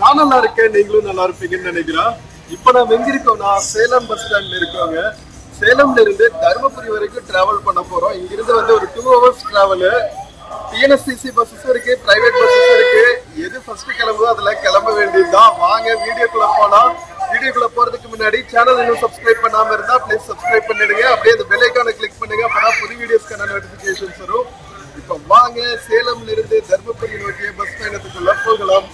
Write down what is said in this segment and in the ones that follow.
நான் நல்லா இருக்கேன், நீங்களும் நல்லா இருப்பீங்கன்னு நினைக்கிறேன். இப்ப நம்ம எங்க இருக்கோம்னா சேலம் பஸ் ஸ்டாண்ட்ல இருக்கோங்க. சேலம்ல இருந்து தருமபுரி வரைக்கும் டிராவல் பண்ண போறோம். இங்கிருந்து ஒரு 2 hours டிராவல். டிஎன்எஸ்டிசி பஸ்ஸஸ் இருக்கு, பிரைவேட் பஸ்ஸஸ் இருக்கு. எது ஃபர்ஸ்ட் கிளம்புதோ அதுல கிளம்ப வேண்டியதுதான். வாங்க வீடியோக்குள்ள போலாம். வீடியோக்குள்ள போறதுக்கு முன்னாடி சேனல் இன்னும் சப்ஸ்கிரைப் பண்ணாம இருந்தா ப்ளீஸ் சப்ஸ்கிரைப் பண்ணிடுங்க. அப்படியே அந்த பெல் ஐகானை கிளிக் பண்ணுங்க. அப்பதான் புது வீடியோஸ்க்கான நோட்டிபிகேஷன்ஸ் வரும். இப்ப வாங்க சேலம்ல இருந்து தர்மபுரி நோக்கிய பஸ் பயணத்துக்குள்ள போகலாம்.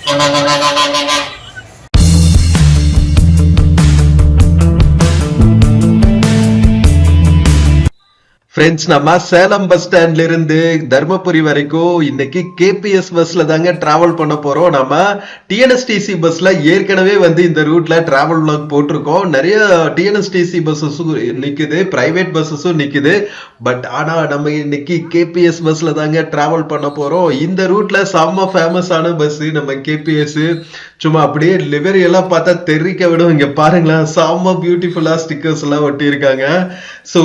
ஃப்ரெண்ட்ஸ், நம்ம சேலம் பஸ் ஸ்டாண்ட்ல இருந்து தர்மபுரி வரைக்கும் இன்னைக்கு கேபிஎஸ் பஸ்ல தாங்க டிராவல் பண்ண போறோம். நம்ம டிஎன்எஸ்டிசி பஸ்ல ஏற்கனவே இந்த ரூட்ல டிராவல் vlog போட்டிருக்கோம். நிறைய டிஎன்எஸ்டிசி பஸ்ஸஸும் நிக்குது, பிரைவேட் பஸ்ஸஸும் நிக்குது. பட் ஆனா நம்ம இன்னைக்கு கேபிஎஸ் பஸ்ல தாங்க டிராவல் பண்ண போறோம். இந்த ரூட்ல செம்ம ஃபேமஸான பஸ் நம்ம கேபிஎஸ். சும்மா அப்படியே லிவரி எல்லாம் பார்த்தா தெரிவிக்க விடும். இங்க பாருங்களேன், செம்ம பியூட்டிஃபுல்லா ஸ்டிக்கர்ஸ் எல்லாம் ஒட்டி இருக்காங்க. ஸோ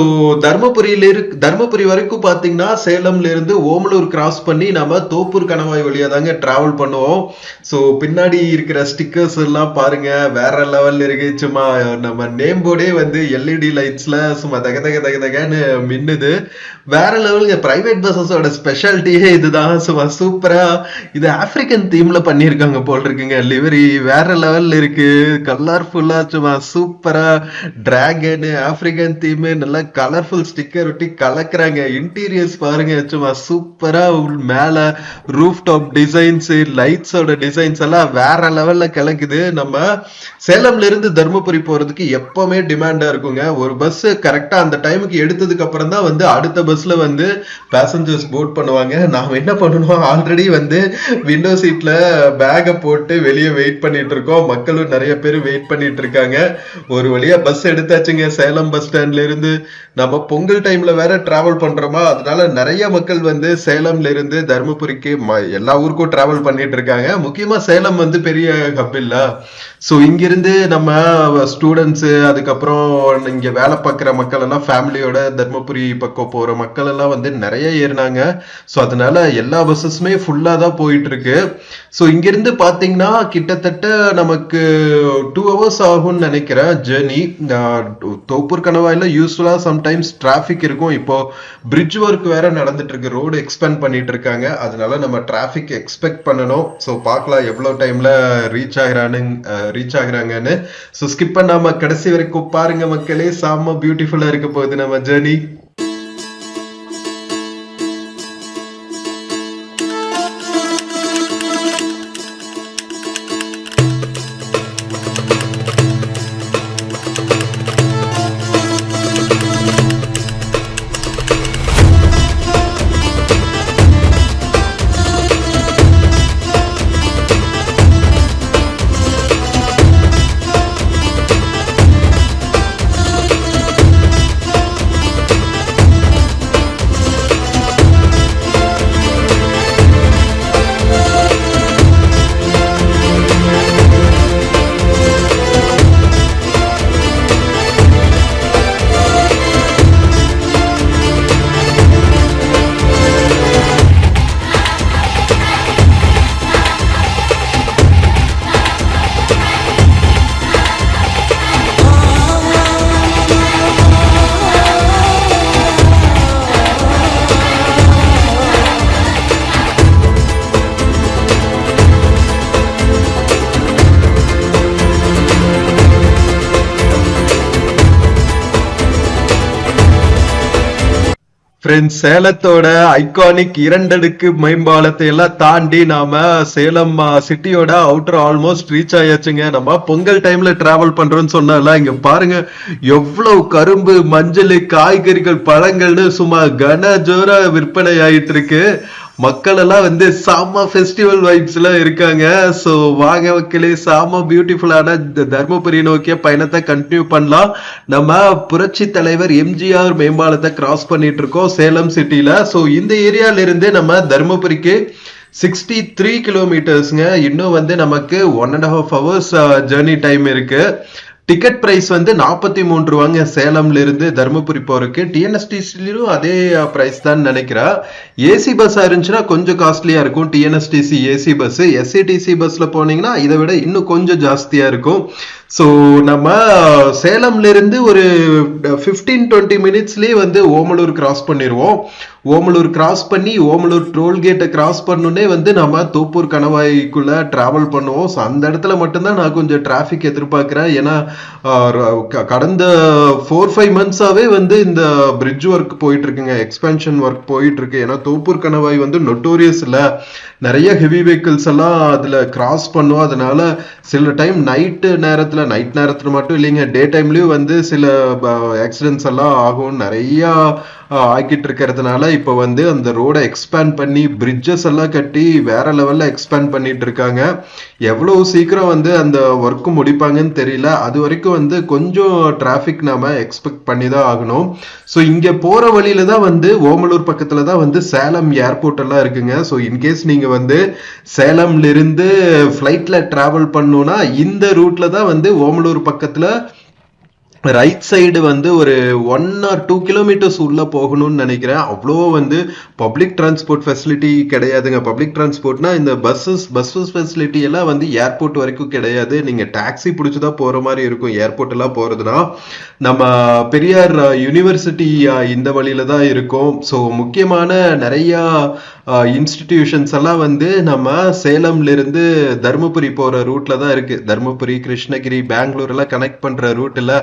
தர்மபுரி வரைக்கும் பாத்தீங்கன்னா சேலம்ல இருந்து ஓமலூர் கிராஸ் பண்ணி நம்ம தோப்பூர் கணவாய் வழியா தாங்க டிராவல் பண்ணுவோம். ஸோ பின்னாடி இருக்கிற ஸ்டிக்கர்ஸ் எல்லாம் பாருங்க, வேற லெவல்ல இருக்கு. சும்மா நம்ம நேம் போர்டே எல்இடி லைட்ஸ்ல சும்மா தக தக தக தகன்னு மின்னுது. வேற லெவலுங்க. பிரைவேட் பஸ்ஸஸோட ஸ்பெஷாலிட்டியே இதுதான். சும்மா சூப்பரா இது ஆப்பிரிக்கன் தீம்ல பண்ணிருக்காங்க போல் இருக்குங்க. லிவரி வேற லெவல்ல இருக்கு, கலர்ஃபுல்லா சும்மா சூப்பரா டிராகன் ஆப்பிரிக்கன் தீம் நல்லா கலர்ஃபுல் ஸ்டிக்கர் ஒட்டி கலக்குறாங்க. இன்டீரியர்ஸ் பாருங்க, சும்மா சூப்பரா மேல ரூஃப் டாப் டிசைன்ஸ், லைட்ஸோட டிசைன்ஸ் எல்லாம் வேற லெவல்ல கலக்குது. நம்ம சேலம்ல இருந்து தர்மபுரி போறதுக்கு எப்பவுமே டிமாண்டா இருக்குங்க. ஒரு பஸ் கரெக்டா அந்த டைமுக்கு எடுத்ததுக்கு அப்புறம் தான் அடுத்த பஸ்ல பேசஞ்சர்ஸ் போர்ட் பண்ணுவாங்க. நாம என்ன பண்ணணும், ஆல்ரெடி விண்டோ சீட்ல பேக போட்டு வெளியே வெயிட் பண்ணிட்டு இருக்கோம். மக்களும் நிறைய பேர் வெயிட் பண்ணிட்டு இருக்காங்க. ஒரு வழியா பஸ் எடுத்தாச்சுங்க. சேலம் பஸ் ஸ்டாண்ட்ல இருந்து நம்ம பொங்கல் டைம்ல வேற டிராவல் பண்றோமா, அதனால நிறைய மக்கள் சேலம்ல இருந்து தர்மபுரிக்கு எல்லா ஊருக்கும் டிராவல் பண்ணிட்டு இருக்காங்க. முக்கியமா சேலம் பெரிய ஹப் இல்ல. ஸோ இங்கிருந்து நம்ம ஸ்டூடெண்ட்ஸ், அதுக்கப்புறம் இங்க வேலை பார்க்குற மக்கள் எல்லாம் ஃபேமிலியோட தர்மபுரி பக்கம் போற மக்கள் எல்லாம் நிறைய ஏறினாங்க. ஸோ அதனால எல்லா பஸ்ஸஸுமே ஃபுல்லா தான் போயிட்டு இருக்கு. ஸோ இங்கிருந்து பாத்தீங்கன்னா கிட்டத்தட்ட நமக்கு 2 hours ஆகும்னு நினைக்கிறேன் ஜேர்னி. தோப்பூர் கணவாயில யூஸ்வலா சம்டைம்ஸ் டிராபிக் இருக்கும். இப்போ பிரிட்ஜ் ஒர்க் வேற நடந்துட்டு இருக்கு, ரோடு எக்ஸ்பேண்ட் பண்ணிட்டு இருக்காங்க. அதனால நம்ம டிராபிக் எக்ஸ்பெக்ட் பண்ணணும். ஸோ பார்க்கலாம் எவ்வளவு டைம்ல ரீச் ஆகுறாங்கன்னு. ஸோ ஸ்கிப் பண்ணாம கடைசி வரைக்கும் பாருங்க மக்களே. செம்ம பியூட்டிஃபுல்லா இருக்க போகுது நம்ம ஜேர்னி. சேலத்தோட ஐகானிக் 2 அடுக்கு மேம்பாலத்தை எல்லாம் தாண்டி நாம சேலம் சிட்டியோட அவுட்டர் ஆல்மோஸ்ட் ரீச் ஆயாச்சுங்க. நம்ம பொங்கல் டைம்ல டிராவல் பண்றோம்னு சொன்னால இங்க பாருங்க எவ்வளவு கரும்பு, மஞ்சள், காய்கறிகள், பழங்கள்னு சும்மா கன ஜோரா விற்பனை ஆயிட்டு இருக்கு. மக்கள் எல்லாம் செம்ம ஃபெஸ்டிவல் வைப்ஸ்ல இருக்காங்க. ஸோ வாங்க மக்களே, செம்ம பியூட்டிஃபுல்லான தர்மபுரி நோக்கிய பயணத்தை கண்டினியூ பண்ணலாம். நம்ம புரட்சி தலைவர் எம்ஜிஆர் மேம்பாலத்தை கிராஸ் பண்ணிட்டு இருக்கோம் சேலம் சிட்டில. ஸோ இந்த ஏரியால இருந்து நம்ம தர்மபுரிக்கு 63 கிலோமீட்டர்ஸ்ங்க. இன்னும் நமக்கு 1.5 hours ஜேர்னி டைம் இருக்கு. டிக்கெட் பிரைஸ் வந்து 43 ரூபாங்க சேலம்ல இருந்து தருமபுரி போறதுக்கு. டிஎன்எஸ்டிசிலும் அதே பிரைஸ் தான் நினைக்கிறேன். ஏசி பஸ்ஸா இருந்துச்சுன்னா கொஞ்சம் காஸ்ட்லியா இருக்கும் டிஎன்எஸ்டிசி ஏசி பஸ். எஸ்சிடிசி பஸ்ல போனீங்கன்னா இதை விட இன்னும் கொஞ்சம் ஜாஸ்தியா இருக்கும். ஸோ நம்ம சேலம்ல இருந்து ஒரு 15-20 மினிட்ஸ்லயே வந்து ஓமலூர் கிராஸ் பண்ணிடுவோம். ஓமலூர் கிராஸ் பண்ணி ஓமலூர் டோல்கேட்டை கிராஸ் பண்ணோன்னே வந்து நம்ம தோப்பூர் கணவாய்க்குள்ள டிராவல் பண்ணுவோம். ஸோ அந்த இடத்துல மட்டும்தான் நான் கொஞ்சம் டிராஃபிக் எதிர்பார்க்கிறேன். ஏன்னா கடந்த 4-5 மந்த்ஸாவே வந்து இந்த பிரிட்ஜ் ஒர்க் போயிட்டு இருக்குங்க, எக்ஸ்பென்ஷன் ஒர்க் போயிட்டு இருக்கு. ஏன்னா தோப்பூர் கணவாய் வந்து நொட்டோரியஸ் இல்ல, நிறைய ஹெவி வெஹிக்கிள்ஸ் எல்லாம் அதுல கிராஸ் பண்ணும். அதனால சில டைம் நைட் நேரத்துல மட்டும் இல்லைங்க, டே டைம்லயும் வந்து சில ஆக்சிடென்ட்ஸ் எல்லாம் ஆகும். நிறைய ஆக்கிட்டு இருக்கிறதுனால இப்ப வந்து அந்த ரோடை எக்ஸ்பேண்ட் பண்ணி பிரிட்ஜஸ் எல்லாம் கட்டி வேற லெவல்ல எக்ஸ்பேண்ட் பண்ணிட்டு இருக்காங்க. எவ்வளவு சீக்கிரம் வந்து அந்த ஒர்க் முடிப்பாங்கன்னு தெரியல. அது வரைக்கும் வந்து கொஞ்சம் டிராபிக் நாம எக்ஸ்பெக்ட் பண்ணி தான் ஆகணும். ஸோ இங்க போற வழியில தான் வந்து ஓமலூர் பக்கத்துல தான் வந்து சேலம் ஏர்போர்ட் எல்லாம் இருக்குங்க. ஸோ இன்கேஸ் நீங்க வந்து சேலம்ல இருந்து ஃபிளைட்ல டிராவல் பண்ணணும்னா இந்த ரூட்ல தான் வந்து ஓமலூர் பக்கத்துல ரைட் சைடு வந்து ஒரு 1 or 2 கிலோமீட்டர்ஸ் உள்ள போகணும்னு நினைக்கிறேன். அவ்வளோ வந்து பப்ளிக் டிரான்ஸ்போர்ட் ஃபெசிலிட்டி கிடையாதுங்க. பப்ளிக் டிரான்ஸ்போர்ட்னா இந்த பஸ்ஸஸ் ஃபெசிலிட்டி எல்லாம் வந்து ஏர்போர்ட் வரைக்கும் கிடையாது. நீங்க டாக்ஸி பிடிச்சுதான் போற மாதிரி இருக்கும். ஏர்போர்ட் எல்லாம் போறதுனா நம்ம பெரியார் யூனிவர்சிட்டி இந்த வழியில தான் இருக்கும். ஸோ முக்கியமான நிறைய இன்ஸ்டிடியூஷன்ஸ் எல்லாம் வந்து நம்ம சேலம்ல இருந்து தருமபுரி போற ரூட்ல தான் இருக்கு. தருமபுரி, கிருஷ்ணகிரி, பெங்களூர் எல்லாம் கனெக்ட் பண்ற ரூட்ல.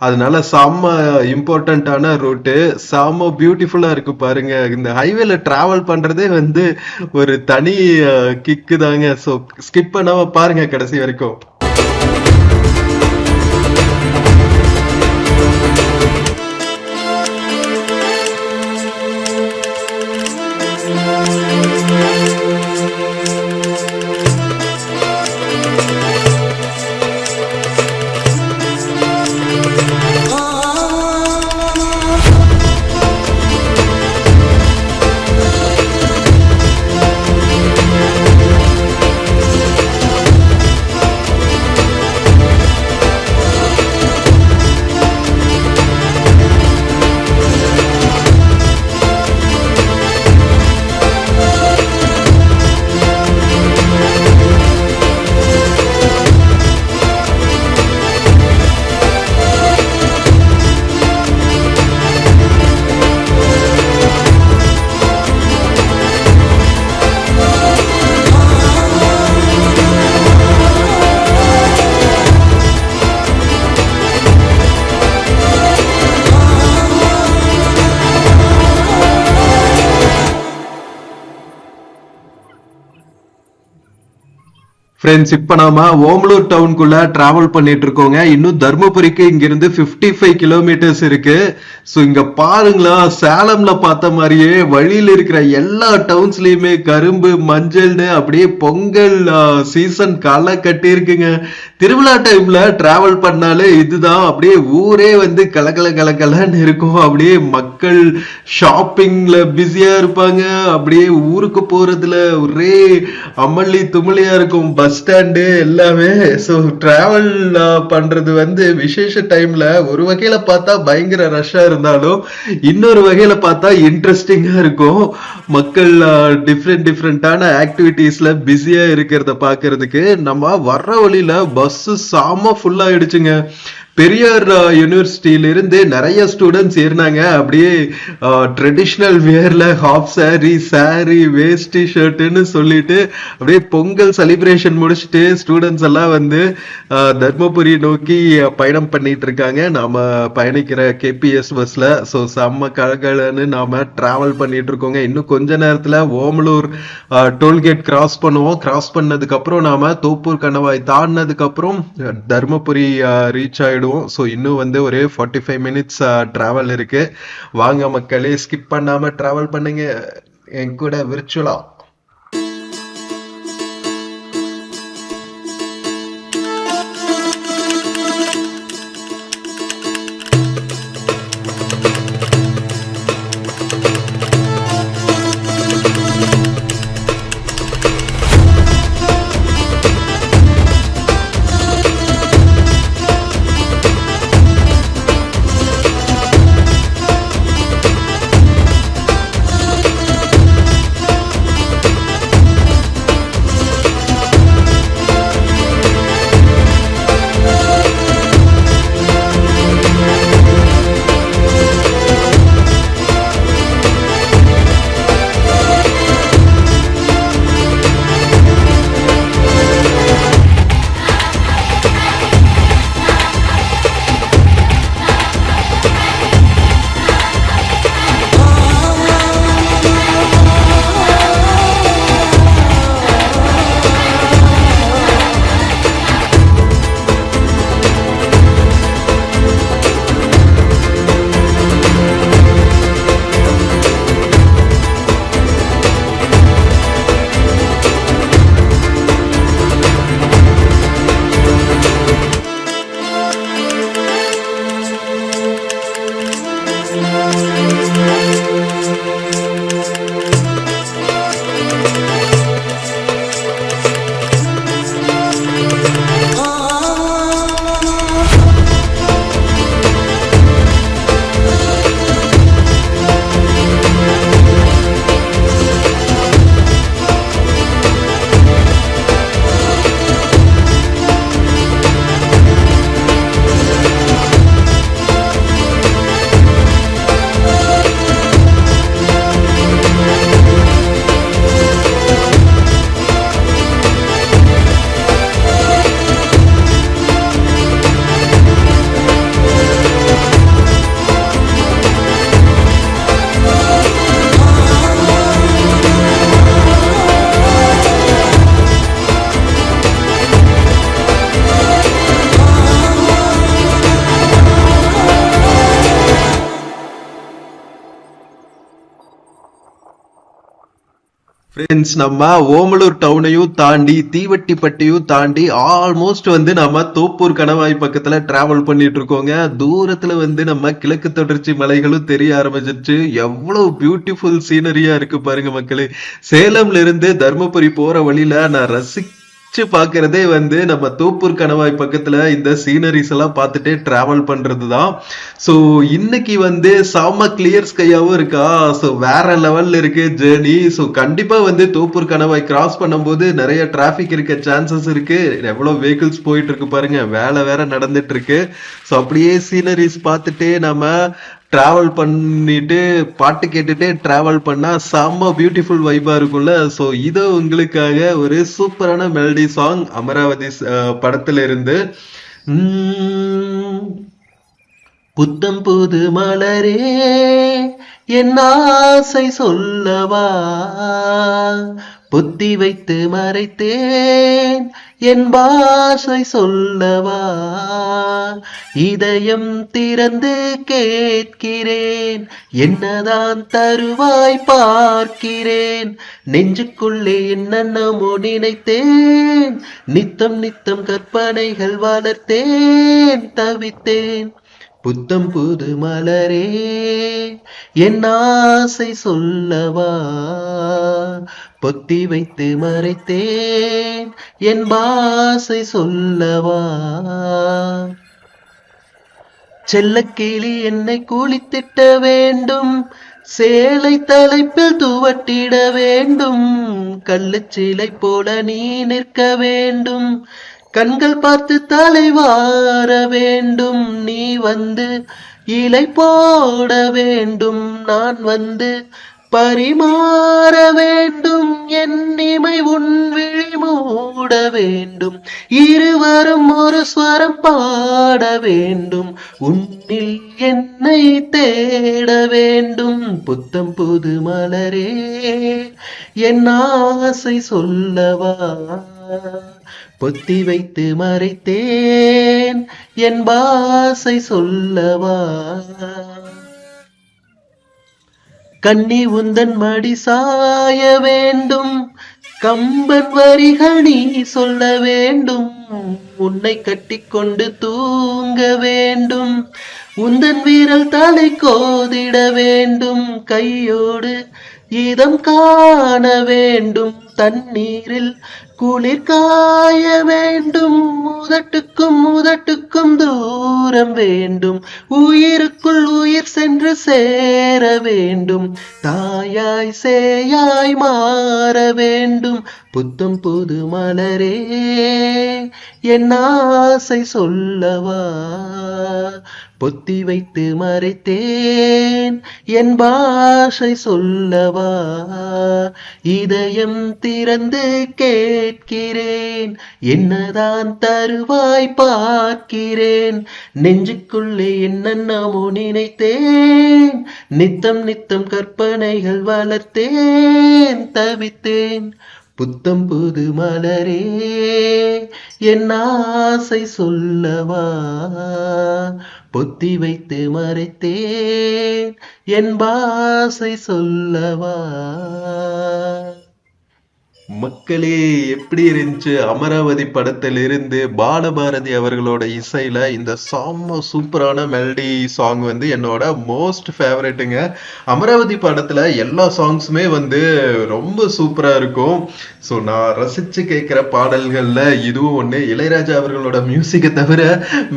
அதனால செம்ம இம்பார்ட்டன்டான ரூட்டு, செம்ம பியூட்டிஃபுல்லா இருக்கு பாருங்க. இந்த ஹைவேல டிராவல் பண்றதே வந்து ஒரு தனி கிக்கு தாங்க. ஸோ ஸ்கிப் பண்ணாம பாருங்க கடைசி வரைக்கும். ஃப்ரெண்ட்ஸ், இப்ப நாம ஓமலூர் டவுனுக்குள்ள டிராவல் பண்ணிட்டு இருக்கோங்க. இன்னும் தர்மபுரிக்கு இங்கிருந்து 55 கிலோமீட்டர்ஸ் இருக்கு. ஸோ இங்க பாருங்களா, சேலம்ல பார்த்த மாதிரியே வழியில இருக்கிற எல்லா டவுன்ஸ்லயுமே கரும்பு, மஞ்சள்னு அப்படியே பொங்கல் சீசன் களை கட்டி இருக்குங்க. திருவிழா டைம்ல டிராவல் பண்ணாலே இதுதான், அப்படியே ஊரே வந்து கலகலன்னு இருக்கும். அப்படியே மக்கள் ஷாப்பிங்ல பிஸியா இருப்பாங்க. அப்படியே ஊருக்கு போறதுல ஒரே அமளி துமளியா இருக்கும். பஸ் ஸ்டாண்டு எல்லாமே. ஸோ டிராவல் பண்றது வந்து விசேஷ டைம்ல ஒரு வகையில பார்த்தா பயங்கர ரஷ்ஷா இருந்தாலும் இன்னொரு வகையில பார்த்தா இன்ட்ரெஸ்டிங்கா இருக்கும். மக்கள் டிஃப்ரெண்டான ஆக்டிவிட்டீஸ்ல பிஸியா இருக்கிறத பாக்குறதுக்கு. நம்ம வர்ற வழியில பஸ் சாம ஃபுல்லா ஆயிடுச்சுங்க. பெரியார் யூனிவர்சிட்டியில இருந்து நிறைய ஸ்டூடெண்ட்ஸ் ஏறினாங்க. அப்படியே ட்ரெடிஷ்னல் வியர்ல ஹாஃப் சாரி, வேஸ்டி ஷர்ட்னு சொல்லிட்டு அப்படியே பொங்கல் செலிப்ரேஷன் முடிச்சுட்டு ஸ்டூடெண்ட்ஸ் எல்லாம் வந்து தர்மபுரி நோக்கி பயணம் பண்ணிட்டு இருக்காங்க. நாம பயணிக்கிற கேபிஎஸ் பஸ்ல. ஸோ செம்ம கலகலன்னு நாம டிராவல் பண்ணிட்டு இருக்கோங்க. இன்னும் கொஞ்ச நேரத்துல ஓமலூர் டோல்கேட் கிராஸ் பண்ணுவோம். கிராஸ் பண்ணதுக்கு அப்புறம் நாம தோப்பூர் கணவாய் தாண்டினதுக்கு அப்புறம் தர்மபுரி ரீச் ஆயிடுவோம். ஸோ இன்னும் வந்து ஒரு 45 மினிட்ஸ் டிராவல் இருக்கு. வாங்க மக்களே, ஸ்கிப் பண்ணாம டிராவல் பண்ணுங்க என் கூட விர்ச்சுவலா. ஃப்ரெண்ட்ஸ், நம்ம ஓமலூர் டவுனையும் தாண்டி தீவட்டிப்பட்டியும் தாண்டி ஆல்மோஸ்ட் வந்து நம்ம தோப்பூர் கணவாய் பக்கத்துல டிராவல் பண்ணிட்டு இருக்கோங்க. தூரத்துல வந்து நம்ம கிழக்கு தொடர்ச்சி மலைகளும் தெரிய ஆரம்பிச்சிருச்சு. எவ்வளவு பியூட்டிஃபுல் சீனரியா இருக்கு பாருங்க மக்களே. சேலம்ல இருந்து தர்மபுரி போற வழியில நான் பாக்குறதே வந்து நம்ம தோப்பூர் கணவாய் பக்கத்துல இந்த சீனரிஸ் எல்லாம் பார்த்துட்டே டிராவல் பண்றதுதான். சோ இன்னைக்கு வந்து செம கிளியர் ஸ்கையாவும் இருக்கா. சோ வேற லெவல்ல இருக்கு ஜேர்னி. சோ கண்டிப்பா வந்து தோப்பூர் கணவாய் கிராஸ் பண்ணும்போது நிறைய டிராபிக் இருக்க சான்சஸ் இருக்கு. எவ்வளவு வெஹிக்கிள்ஸ் போயிட்டு இருக்கு பாருங்க. வேலை வேற நடந்துட்டு இருக்கு. சோ அப்படியே சீனரிஸ் பார்த்துட்டே நம்ம டிராவல் பண்ணிட்டு பாட்டு கேட்டுட்டே டிராவல் பண்ணா செம்ம பியூட்டிஃபுல் வைபா இருக்கும்ல. சோ இது உங்களுக்காக ஒரு சூப்பரான மெலடி சாங் அமராவதி படத்துல இருந்து. புத்தம் புது மலரே என் ஆசை சொல்லவா, புத்தி வைத்து மறைத்தேன் என் பாஷை சொல்லவா, இதயம் திறந்து கேட்கிறேன் என்னதான் தருவாய் பார்க்கிறேன், நெஞ்சுக்குள்ளே என்னென்னமோ நினைத்தேன், நித்தம் நித்தம் கற்பனைகள் வளர்த்தேன் தவித்தேன். புத்தம் புது மலரே என் ஆசை சொல்லவா, பொத்தி வைத்து மறைத்தேன் என் பாசை சொல்லவா, செல்லக்கிளி என்னை குளித்திட்ட வேண்டும், சேலை தலைப்பில் துவட்டிட வேண்டும், கள்ளுச்சிலை போல நீ நிற்க வேண்டும், கண்கள் பார்த்து தலை வார வேண்டும், நீ வந்து இலை போட வேண்டும், நான் வந்து பரிமாற வேண்டும், என் இமை உன் விழி மூட வேண்டும், இருவரும் ஒரு ஸ்வரம் பாட வேண்டும், உன்னில் என்னை தேட வேண்டும். புத்தம் புது மலரே என் ஆசை சொல்லவா, பொத்தி வைத்து மறைத்தேன் என் பாசை சொல்லவா, கண்ணி உந்தன் மடி சாய வேண்டும், கம்பன் வரிகள் நீ சொல்ல வேண்டும், உன்னை கட்டிக்கொண்டு தூங்க வேண்டும், உந்தன் வீரல் தலை கோதிட வேண்டும், கையோடு இதம் காண வேண்டும், தண்ணீரில் குளிர் காய வேண்டும், முதட்டுக்கும் முதட்டுக்கும் தூரம் வேண்டும், உயிருக்குள் உயிர் சென்று சேர வேண்டும், தாயாய் சேயாய் மாற வேண்டும். புத்தம் புது மலரே என் ஆசை சொல்லவா, பொத்தி வைத்து மறைத்தேன் என் பாஷை சொல்லவா, இதயம் திறந்து கேட்கிறேன் என்னதான் தருவாய் பார்க்கிறேன், நெஞ்சுக்குள்ளே என்னென்னமோ நினைத்தேன், நித்தம் நித்தம் கற்பனைகள் வளர்த்தேன் தவித்தேன். புத்தம் புது மலரே என் ஆசை சொல்லவா, பொத்தி வைத்து மறைத்தேன் என் பாசை சொல்லவா. மக்களே, எப்படி இருந்துச்சு? அமராவதி படத்துல இருந்து பாலபாரதி அவர்களோட இசையில இந்த சூப்பரான மெலடி சாங் வந்து என்னோட மோஸ்ட் ஃபேவரட்டுங்க. அமராவதி படத்துல எல்லா சாங்ஸுமே வந்து ரொம்ப சூப்பரா இருக்கும். ஸோ நான் ரசிச்சு கேட்கிற பாடல்கள்ல இதுவும் ஒண்ணு. இளையராஜா அவர்களோட மியூசிக்கை தவிர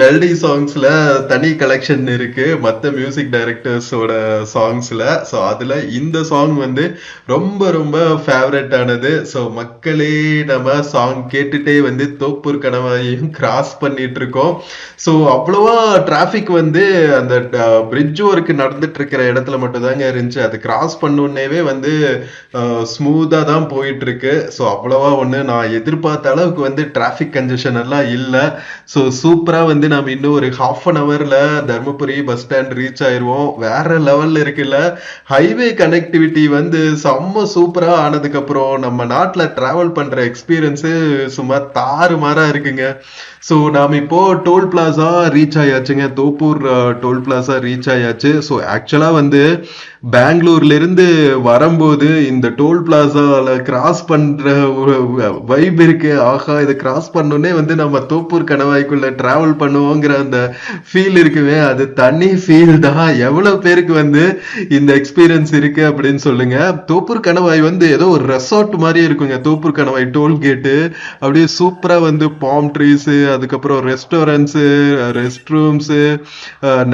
மெலடி சாங்ஸ்ல தனி கலெக்ஷன் இருக்கு மற்ற மியூசிக் டைரக்டர்ஸோட சாங்ஸ்ல. ஸோ அதுல இந்த சாங் வந்து ரொம்ப ரொம்ப ஃபேவரட் ஆனது. ஸோ மக்களே, நம்ம சாங் கேட்டுட்டே வந்து தோப்பூர் கணவாயையும் கிராஸ் பண்ணிட்டு இருக்கோம். ஸோ அவ்வளவா டிராபிக் வந்து அந்த பிரிட்ஜ் ஒர்க் நடந்துட்டு இருக்கிற இடத்துல மட்டும் தாங்க இருந்துச்சு. அது கிராஸ் பண்ணோன்னேவே வந்து ஸ்மூத்தா தான் போயிட்டு இருக்கு. ஸோ அவ்வளவா ஒன்று நான் எதிர்பார்த்த அளவுக்கு வந்து டிராஃபிக் கன்ஜெஷன் எல்லாம் இல்லை. ஸோ சூப்பராக வந்து நம்ம இன்னும் ஒரு ½ தர்மபுரி பஸ் ஸ்டாண்ட் ரீச் ஆயிடுவோம். வேற லெவலில் இருக்குல்ல. ஹைவே கனெக்டிவிட்டி வந்து செம்ம சூப்பராக ஆனதுக்கப்புறம் நம்ம நாட்டில் ட்ராவல் பண்ணுற எக்ஸ்பீரியன்ஸு சும்மா தாறுமாறா இருக்குங்க. ஸோ நாம் இப்போ டோல் பிளாசா ரீச் ஆயாச்சுங்க. தோப்பூர் டோல் பிளாசா ரீச் ஆயாச்சு. ஸோ ஆக்சுவலாக வந்து பெங்களூர்ல இருந்து வரும்போது இந்த டோல் பிளாசால கிராஸ் பண்ற வைப் இருக்கு. ஆஹா, இதை கிராஸ் பண்ணோடனே வந்து நம்ம தோப்பூர் கணவாய்க்குள்ள டிராவல் பண்ணுவோங்கிற அந்த ஃபீல் இருக்குமே, அது தனி ஃபீல் தான். எவ்வளவு பேருக்கு வந்து இந்த எக்ஸ்பீரியன்ஸ் இருக்கு அப்படின்னு சொல்லுங்க. தோப்பூர் கணவாய் வந்து ஏதோ ஒரு ரெசார்ட் மாதிரி இருக்குங்க. தோப்பூர் கணவாய் டோல் கேட்டு அப்படியே சூப்பரா வந்து பாம் ட்ரீஸ், அதுக்கப்புறம் ரெஸ்டாரண்ட்ஸ், ரெஸ்ட் ரூம்ஸ்,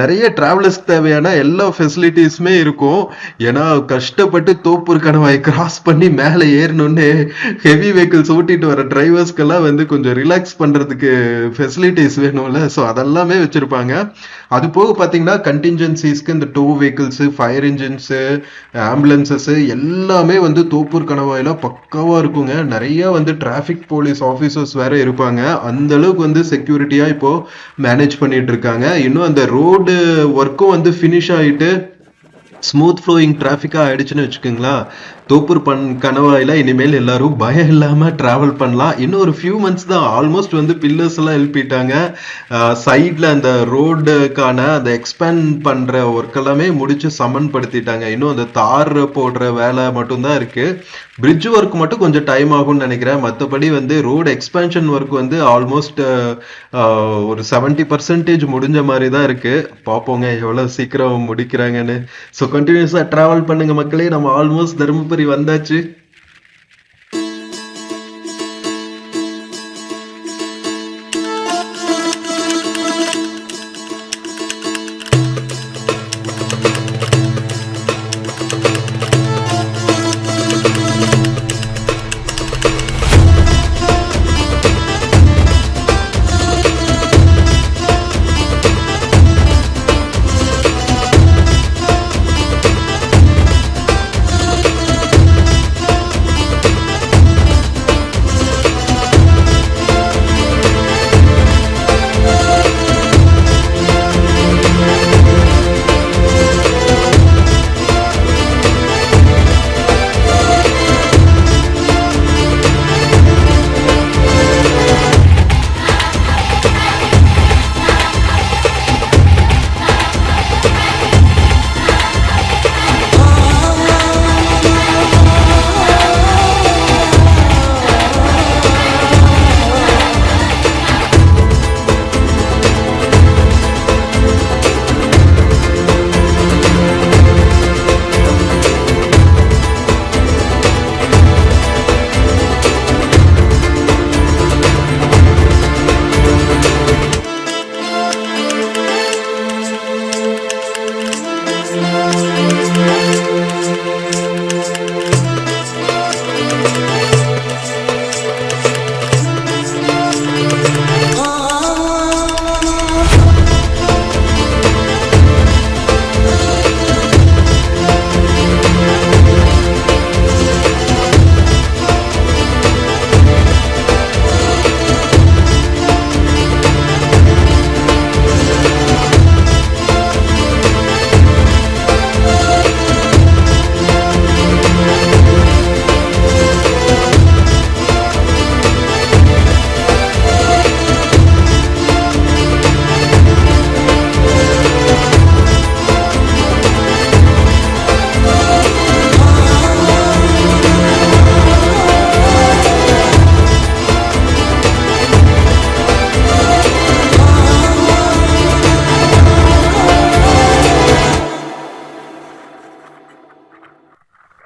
நிறைய டிராவலர்ஸ் தேவையான எல்லா ஃபெசிலிட்டிஸுமே இருக்கும். ஏன்னா கஷ்டப்பட்டு தோப்பூர் கணவாய் கிராஸ் பண்ணி மேலே ஏறணும்னு ஹெவி வெஹிக்கிள்ஸ் ஓட்டிட்டு வர டிரைவர்ஸ்க்கெல்லாம் வந்து கொஞ்சம் ரிலாக்ஸ் பண்றதுக்கு ஃபெசிலிட்டிஸ் வேணும்ல. ஸோ அதெல்லாமே வச்சிருப்பாங்க. அது போக பார்த்தீங்கன்னா கண்டின்ஜென்சிஸ்க்கு இந்த to vehicles, fire engines, ambulances எல்லாமே வந்து தோப்பூர் கணவாயில பக்காவா இருக்குங்க. நிறைய வந்து டிராஃபிக் போலீஸ் ஆஃபீஸர்ஸ் வேற இருப்பாங்க. அந்த அளவுக்கு வந்து செக்யூரிட்டியா இப்போ மேனேஜ் பண்ணிட்டு இருக்காங்க. இன்னும் அந்த ரோடு ஒர்க்கும் வந்து ஃபினிஷ் ஆயிட்டு ஸ்மூத் ஃப்ளோயிங் டிராஃபிக்காக ஆயிடுச்சுன்னு வச்சுக்கோங்களா. தோப்பூர் கணவாயில இனிமேல் எல்லாரும் பயம் இல்லாம டிராவல் பண்ணலாம். இன்னும் ஒரு ஃபியூ மந்த்ஸ் தான். ஆல்மோஸ்ட் வந்து பில்லர்ஸ் எல்லாம் எழுப்பிட்டாங்க. சைட்ல அந்த ரோடுக்கான அந்த எக்ஸ்பேண்ட் பண்ற ஒர்க் எல்லாமே முடிச்சு சமன்படுத்திட்டாங்க. இன்னும் அந்த தார் போடுற வேலை மட்டும்தான் இருக்கு. பிரிட்ஜ் ஒர்க் மட்டும் கொஞ்சம் டைம் ஆகும்னு நினைக்கிறேன். மற்றபடி வந்து ரோடு எக்ஸ்பேன்ஷன் ஒர்க் வந்து ஆல்மோஸ்ட் ஒரு 70% முடிஞ்ச மாதிரி தான் இருக்கு. பார்ப்போங்க எவ்வளவு சீக்கிரம் முடிக்கிறாங்கன்னு. ஸோ கண்டினியூஸா டிராவல் பண்ணுங்க மக்களே. நம்ம ஆல்மோஸ்ட் தருமபுரி வந்தாச்சு.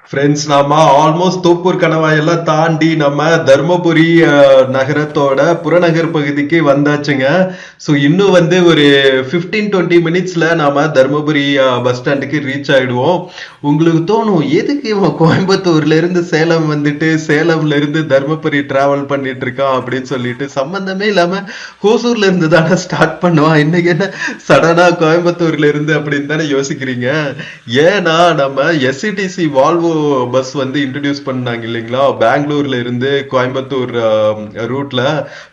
ஃப்ரெண்ட்ஸ், நாம ஆல்மோஸ்ட் தோப்பூர் கணவாயெல்லாம் தாண்டி நம்ம தர்மபுரி நகரத்தோட புறநகர் பகுதிக்கு வந்தாச்சுங்க. ஸோ இன்னும் வந்து ஒரு 15-20 மினிட்ஸ்ல நாம தர்மபுரி பஸ் ஸ்டாண்டுக்கு ரீச் ஆயிடுவோம். உங்களுக்கு தோணும், எதுக்கு இவன் கோயம்புத்தூர்ல இருந்து சேலம் வந்துட்டு சேலம்ல இருந்து தர்மபுரி டிராவல் பண்ணிட்டு இருக்கான் அப்படின்னு சொல்லிட்டு. சம்பந்தமே இல்லாம ஹோசூர்ல இருந்து தானே ஸ்டார்ட் பண்ணுவான், இன்னைக்கு என்ன சடனா கோயம்புத்தூர்ல இருந்து அப்படின்னு தானே யோசிக்கிறீங்க. ஏன்னா நம்ம SCTC வால்வோ பஸ் வந்து இன்ட்ரடியூஸ் பண்ணாங்க இல்லைங்களா, பெங்களூர்ல இருந்து கோயம்புத்தூர் ரூட்ல.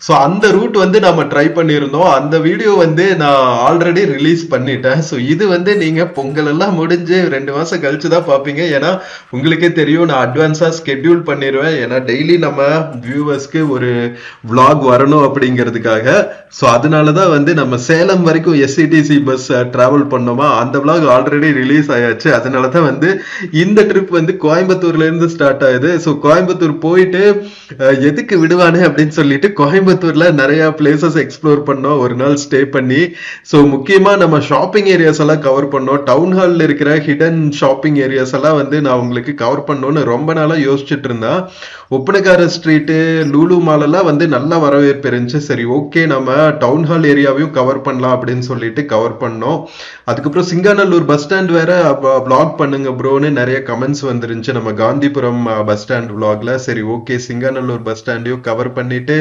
ஸோ அந்த ரூட் வந்து நம்ம ட்ரை பண்ணியிருந்தோம். அந்த வீடியோ வந்து நான் ஆல்ரெடி ரிலீஸ் பண்ணிட்டேன். ஸோ இது வந்து நீங்க பொங்கல் எல்லாம் முடிஞ்சு 2 மாசம் கழிச்சு தான் பார்ப்பீங்க. ஏன்னா உங்களுக்கே தெரியும், நான் அட்வான்ஸா ஸ்கெட்யூல் பண்ணிடுவேன். ஏன்னா டெய்லி நம்ம வியூவர்ஸ்க்கு ஒரு vlog வரணும் அப்படிங்கிறதுக்காக. ஸோ அதனாலதான் வந்து நம்ம சேலம் வரைக்கும் எஸ்சிடிசி பஸ் டிராவல் பண்ணோமா, அந்த vlog ஆல்ரெடி ரிலீஸ் ஆயாச்சு. அதனாலதான் வந்து இந்த ட்ரிப் வந்து கோயம்புத்தூர்ல இருந்து ஸ்டார்ட் ஆகுது. ஸோ கோயம்புத்தூர் போயிட்டு எதுக்கு விடுவானே அப்படின்னு சொல்லிட்டு கோயம்புத்தூர்ல நிறைய பிளேசஸ் எக்ஸ்ப்ளோர் பண்ணோம் ஒரு நாள் ஸ்டே பண்ணி. ஸோ முக்கியமா நம்ம ஷாப்பிங் ஏரியாஸ் எல்லாம் கவர் பண்ணோம். டவுன் ஹால்ல இருக்கிற ஹிடன் ஷாப்பிங் ஏரியாஸ் எல்லாம் வந்து நான் உங்களுக்கு கவர் பண்ணணும்னு ரொம்ப நாளா யோசிச்சுட்டு இருந்தேன். ஒப்பனக்கார ஸ்ட்ரீட்டு, லூலு மால் எல்லாம் வந்து நல்ல வரவேற்பு இருந்துச்சு. சரி ஓகே, நம்ம டவுன் ஹால் ஏரியாவையும் கவர் பண்ணலாம் அப்படின்னு சொல்லிட்டு கவர் பண்ணோம். அதுக்கப்புறம் சிங்காநல்லூர் பஸ் ஸ்டாண்ட் வேற பிளாக் பண்ணுங்க ப்ரோன்னு நிறைய கமெண்ட்ஸ் வந்துருந்துச்சு நம்ம காந்திபுரம் பஸ் ஸ்டாண்ட் vlogல. சரி ஓகே, சிங்காநல்லூர் பஸ் ஸ்டாண்டையும் கவர் பண்ணிட்டு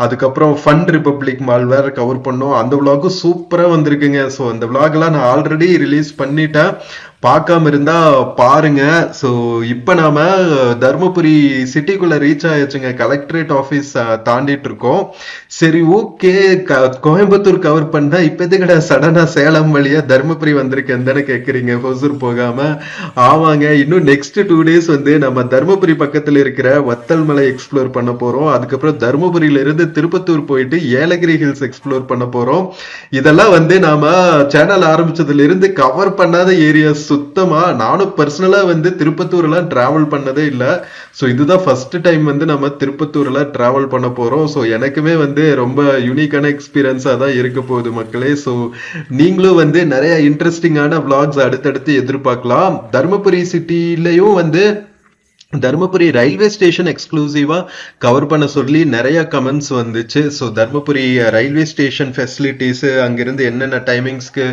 அதுக்கப்புறம் ஃபன் ரிபப்ளிக் மால் வேற கவர் பண்ணோம். அந்த vlog சூப்பரா வந்திருக்குங்க. ஸோ அந்த vlog எல்லாம் நான் ஆல்ரெடி ரிலீஸ் பண்ணிட்டேன், பார்க்காம இருந்தா பாருங்க. ஸோ இப்போ நாம தர்மபுரி சிட்டிக்குள்ள ரீச் ஆயாச்சுங்க. கலெக்டரேட் ஆஃபீஸ் தாண்டிட்டு இருக்கோம். சரி ஓகே, கோயம்புத்தூர் கவர் பண்ணா இப்ப எதுக்கடா சடனா சேலம் வழியா தர்மபுரி வந்திருக்கேன் தானே கேக்குறீங்க, ஹொசூர் போகாம. ஆமாங்க, இன்னும் நெக்ஸ்ட் 2 days வந்து நம்ம தர்மபுரி பக்கத்துல இருக்கிற வத்தல் மலை எக்ஸ்ப்ளோர் பண்ண போறோம். அதுக்கப்புறம் தர்மபுரியில இருந்து திருப்பத்தூர் போயிட்டு ஏலகிரி ஹில்ஸ் எக்ஸ்ப்ளோர் பண்ண போறோம். இதெல்லாம் வந்து நாம சேனல் ஆரம்பிச்சதுல இருந்து கவர் பண்ணாத ஏரியாஸ். சுத்தமா நானும் பர்சனலா வந்து திருப்பத்தூர் எல்லாம் டிராவல் பண்ணதே இல்ல. ஸோ இதுதான் ஃபர்ஸ்ட் டைம் வந்து நம்ம திருப்பத்தூர்ல டிராவல் பண்ண போறோம். ஸோ எனக்குமே வந்து ரொம்ப யூனிக்கான எக்ஸ்பீரியன்ஸா தான் இருக்க போகுது மக்களே. ஸோ நீங்களும் வந்து நிறைய இன்ட்ரெஸ்டிங்கான vlogs அடுத்தடுத்து எதிர்பார்க்கலாம். தர்மபுரி சிட்டிலையும் வந்து தர்மபுரி ரயில்வே ஸ்டேஷன் எக்ஸ்க்ளூசிவா கவர் பண்ண சொல்லி நிறைய கமெண்ட்ஸ் வந்துச்சு. So Dharmapuri railway station facilities, அங்கிருந்து என்னென்ன டைமிங்ஸ்க்கு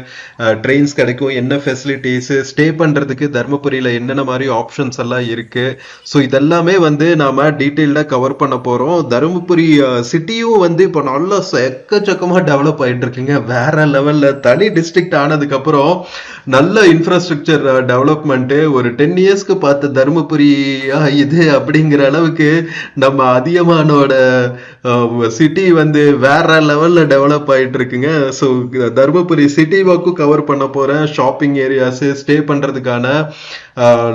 ட்ரெயின்ஸ் கிடைக்கும், என்ன ஃபெசிலிட்டிஸ், ஸ்டே பண்றதுக்கு தர்மபுரியில என்னென்ன மாதிரி ஆப்ஷன்ஸ் எல்லாம் இருக்கு. ஸோ இதெல்லாமே வந்து நாம டீட்டெயில்டா கவர் பண்ண போறோம். தர்மபுரி சிட்டியும் வந்து இப்போ நல்லா எக்கச்சக்கமா டெவலப் ஆயிட்டு இருக்குங்க. வேற லெவல்ல தனி டிஸ்ட்ரிக்ட் ஆனதுக்கு அப்புறம் நல்ல இன்ஃப்ராஸ்ட்ரக்சர் டெவலப்மெண்ட். ஒரு 10 இயர்ஸ்க்கு பார்த்த தர்மபுரி இது அப்படிங்கிற அளவுக்கு நம்ம அதியமானோட சிட்டி வந்து வேற லெவல்ல டெவலப் ஆயிட்டு இருக்குங்க. ஸோ தர்மபுரி சிட்டி வாக்கும் கவர் பண்ண போறேன். ஷாப்பிங் ஏரியாஸ், ஸ்டே பண்றதுக்கான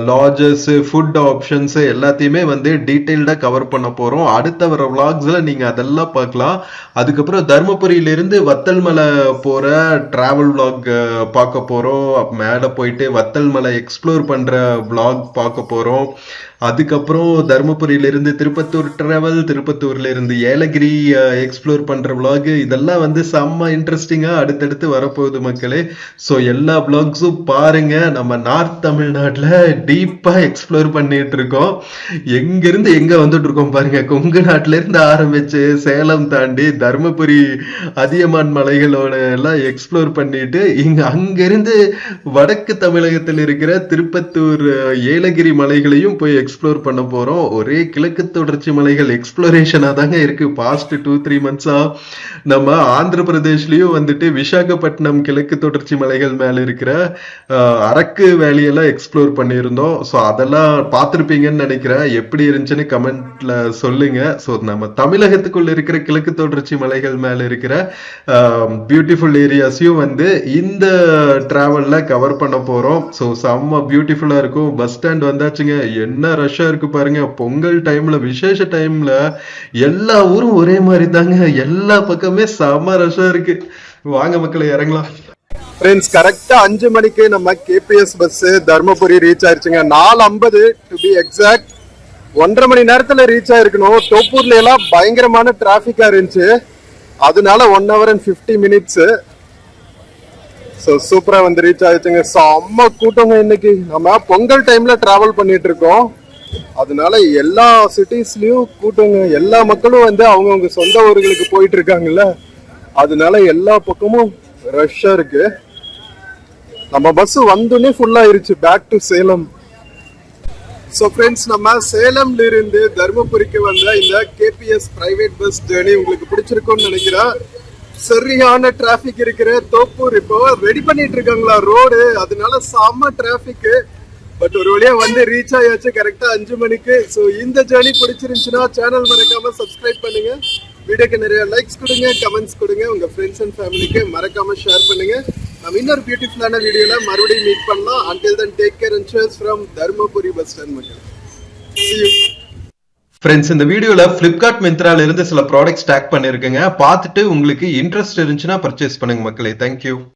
லாட்ஜஸ், ஃபுட் ஆப்ஷன்ஸ் எல்லாத்தையுமே வந்து டீட்டெயில்டா கவர் பண்ண போறோம். அடுத்த வர vlogsல நீங்க அதெல்லாம் பார்க்கலாம். அதுக்கப்புறம் தர்மபுரியில இருந்து வத்தல் மலை போற டிராவல் vlog பார்க்க போறோம். மேல போயிட்டு வத்தல் மலை எக்ஸ்ப்ளோர் பண்ற vlog பார்க்க போறோம். அதுக்கப்புறம் தர்மபுரியில இருந்து திருப்பத்தூர் டிராவல், திருப்பத்தூர்ல இருந்து ஏலகிரி எக்ஸ்ப்ளோர் பண்ற vlog, இதெல்லாம் வந்து செம்ம இன்ட்ரெஸ்டிங்கா அடுத்தடுத்து வரப்போகுது மக்களே. ஸோ எல்லா vlogsம் பாருங்க. நம்ம நார்த் தமிழ்நாட்டுல டீப்பா எக்ஸ்ப்ளோர் பண்ணிட்டு இருக்கோம். எங்க இருந்து எங்க வந்துட்டு இருக்கோம் பாருங்க. கொங்கு நாட்டுல இருந்து ஆரம்பிச்சு சேலம் தாண்டி தர்மபுரி அதியமான் மலைகளோட எல்லாம் எக்ஸ்ப்ளோர் பண்ணிட்டு அங்கிருந்து வடக்கு தமிழகத்தில் இருக்கிற திருப்பத்தூர் ஏலகிரி மலைகளையும் போய் எக்ஸ்ப்ளோர் பண்ண போறோம். ஒரே கிழக்கு தொடர்ச்சி மலைகள் எக்ஸ்ப்ளோரேஷனா தாங்க இருக்கு. பாஸ்ட் 2-3 மந்த்ஸா நம்ம ஆந்திர பிரதேஷ்லயும் வந்துட்டு விசாகப்பட்டினம் கிழக்கு தொடர்ச்சி மலைகள் மேல இருக்கிற அரக்கு வேலியெல்லாம் எக்ஸ்ப்ளோர் பண்ணியிருந்தோம். ஸோ அதெல்லாம் பார்த்துருப்பீங்கன்னு நினைக்கிறேன். எப்படி இருந்துச்சுன்னு கமெண்ட்ல சொல்லுங்க. ஸோ நம்ம தமிழகத்துக்குள்ள இருக்கிற கிழக்கு தொடர்ச்சி மலைகள் மேல இருக்கிற பியூட்டிஃபுல் ஏரியாஸையும் வந்து இந்த டிராவல்ல கவர் பண்ண போறோம். ஸோ செம்ம பியூட்டிஃபுல்லா இருக்கும். பஸ் ஸ்டாண்ட் வந்தாச்சுங்க. என்ன ரஷ்ஷா இருக்கு பாருங்க. பொங்கல் டைம்ல, விசேஷ டைம்ல எல்லா ஊரும் ஒரே மாதிரி தாங்க. எல்லா பக்கமே செம்ம ரஷ்ஷா இருக்கு. வாங்க மக்களை இறங்கலாம். ஃப்ரெண்ட்ஸ், கரெக்டா 5 மணிக்கு நம்ம கேபிஎஸ் பஸ் தர்மபுரி ரீச் ஆயிருச்சுங்க. 4:50 டு பி எக்ஸாக்ட். 1.5 மணி நேரத்துல ரீச் ஆயிருக்கணும். தோப்பூர்ல எல்லாம் பயங்கரமான டிராபிக்கா இருந்துச்சு. அதனால 1 hour and 50 minutes. ஸோ சூப்பரா வந்து ரீச் ஆயிடுச்சுங்க. செம்ம கூட்டங்க. இன்னைக்கு நம்ம பொங்கல் டைம்ல டிராவல் பண்ணிட்டு இருக்கோம். அதனால எல்லா சிட்டிஸ்லயும் கூட்டங்க. எல்லா மக்களும் வந்து அவங்கவுங்க சொந்த ஊர்களுக்கு போயிட்டு இருக்காங்கல்ல, அதனால எல்லா பக்கமும் ரஷ்ஷா இருக்கு. நம்ம பஸ் வந்தோடனே ஃபுல்லா ஆயிருச்சு. Back to Salem. So friends, நம்ம சேலம்ல இருந்து தர்மபுரிக்கு வந்த இந்த கேபிஎஸ் பிரைவேட் பஸ் ஜேர்னி உங்களுக்கு பிடிச்சிருக்கும்னு நினைக்கிறேன். சரியான டிராபிக் இருக்கிற தோப்பூர் இப்போ ரெடி பண்ணிட்டு இருக்காங்களா ரோடு, அதனால செம்ம டிராபிக். பட் ஒரு வழியா வந்து ரீச் ஆயாச்சு கரெக்டா 5 மணிக்கு. ஸோ இந்த ஜேர்னி பிடிச்சிருந்துச்சுன்னா சேனல் மறக்காம சப்ஸ்கிரைப் பண்ணுங்க, வீடியோக்கு நிறைய லைக்ஸ் கொடுங்க, கமெண்ட்ஸ் கொடுங்க, உங்க ஃப்ரெண்ட்ஸ் அண்ட் ஃபேமிலிக்கு மறக்காம ஷேர் பண்ணுங்க. நம்ம இன்னொரு பியூட்டிஃபுல்லான வீடியோல மறுபடியும் மீட் பண்ணலாம். until then take care and cheers from Dharmapuri bus stand மக்கள். See you. ஃப்ரெண்ட்ஸ், இந்த வீடியோல பிளிப்கார்ட் மிந்த்ரால இருந்து சில ப்ராடக்ட்ஸ் டேக் பண்ணிருக்கேங்க. பார்த்துட்டு உங்களுக்கு இன்ட்ரெஸ்ட் இருந்துச்சுன்னா பர்ச்சேஸ் பண்ணுங்க மக்களே. தேங்க்யூ.